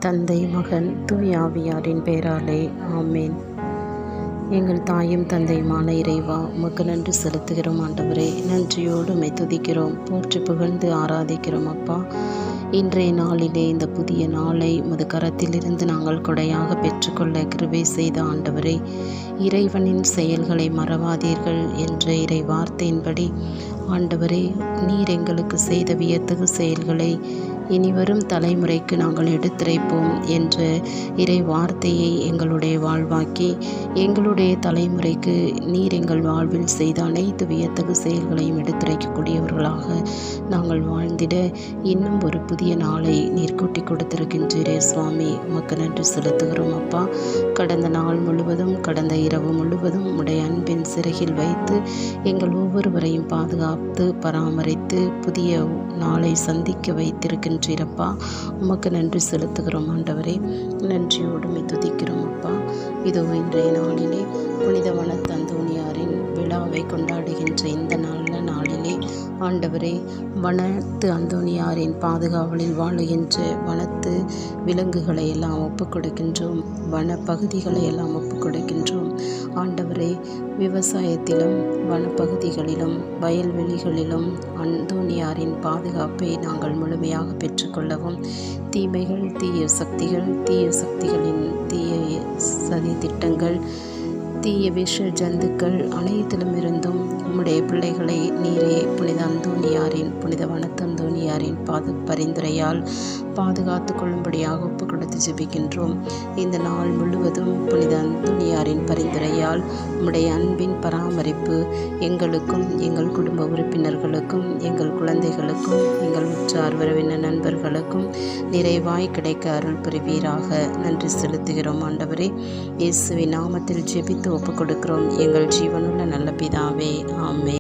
தந்தை, மகன், தூய ஆவியாரின் பெயராலே ஆமேன். எங்கள் தாயும் தந்தையுமான இறைவா, உமக்கு நன்றி செலுத்துகிறோம் ஆண்டவரே. நன்றியோடு உம்மை துதிக்கிறோம், போற்றி புகழ்ந்து ஆராதிக்கிறோம் அப்பா. இன்றைய நாளிலே இந்த புதிய நாளை உமது கரத்திலிருந்து நாங்கள் கொடையாக பெற்றுக்கொள்ள கிருபை செய்த ஆண்டவரே, இறைவனின் செயல்களை மறவாதீர்கள் என்ற இறை வார்த்தையின்படி ஆண்டவரே, நீர் எங்களுக்கு செய்த வியத்தகு செயல்களை இனிவரும் தலைமுறைக்கு நாங்கள் எடுத்துரைப்போம் என்ற இறை வார்த்தையை எங்களுடைய வாழ்வாக்கி, எங்களுடைய தலைமுறைக்கு நீர் எங்கள் வாழ்வில் செய்த அனைத்து வியத்தகு செயல்களையும் எடுத்துரைக்கக்கூடியவர்களாக நாங்கள் வாழ்ந்திட இன்னும் ஒரு புதிய நாளை நீர் கூட்டி கொடுத்திருக்கின்றீரே சுவாமி, உமக்கு நன்றி செலுத்துகிறோம் அப்பா. கடந்த நாள் முழுவதும், கடந்த இரவு முழுவதும் உடைய அன்பின் சிறகில் வைத்து எங்கள் ஒவ்வொருவரையும் பாதுகாத்து பராமரித்து புதிய நாளை சந்திக்க வைத்திருக்கின்றீரப்பா. உமக்கு நன்றி செலுத்துகிறோம் ஆண்டவரே. நன்றியோடு துதிக்கிறோம் அப்பா. இதோ இன்றைய நாளிலே புனித வனத்து அந்தோணியாரின் விழாவை கொண்டாடுகின்ற இந்த நாளிலே ஆண்டவரே, வனத்து அந்தோணியாரின் பாதுகாவலில் வாழுகின்ற வனத்து விலங்குகளை எல்லாம் ஒப்புக் கொடுக்கின்றோம், வன பகுதிகளை எல்லாம் ஒப்புக் கொடுக்கின்றோம் ஆண்டவரே. விவசாயத்திலும் வனப்பகுதிகளிலும் வயல்வெளிகளிலும் அந்தோணியாரின் பாதுகாப்பை நாங்கள் முழுமையாக பெற்றுக்கொள்ளவும், தீமைகள், தீய சக்திகளின் தீய சதி திட்டங்கள், தீய விஷ ஜந்துக்கள் அனைத்திலும் இருந்தும் உம்முடைய பிள்ளைகளை நீரே புனித வனத்து அந்தோணியாரின் பரிந்துரையால் பாதுகாத்து கொள்ளும்படியாக ஒப்பு கொடுத்து ஜெபிக்கின்றோம். இந்த நாள் முழுவதும் புனித அந்தோணியாரின் பரிந்துரையால் உம்முடைய அன்பின் பராமரிப்பு எங்களுக்கும், எங்கள் குடும்ப உறுப்பினர்களுக்கும், எங்கள் குழந்தைகளுக்கும், எங்கள் உற்றார் உறவினர் நண்பர்களுக்கும் நிறைவாய் கிடைக்க அருள் புரிவீராக. நன்றி செலுத்துகிறோம் ஆண்டவரே. இயேசுவின் நாமத்தில் ஜெபித்து ஒப்புக் கொடுக்கிறோம் எங்கள் ஜீவனுள்ள நல்ல பிதாவே, ஆமென்.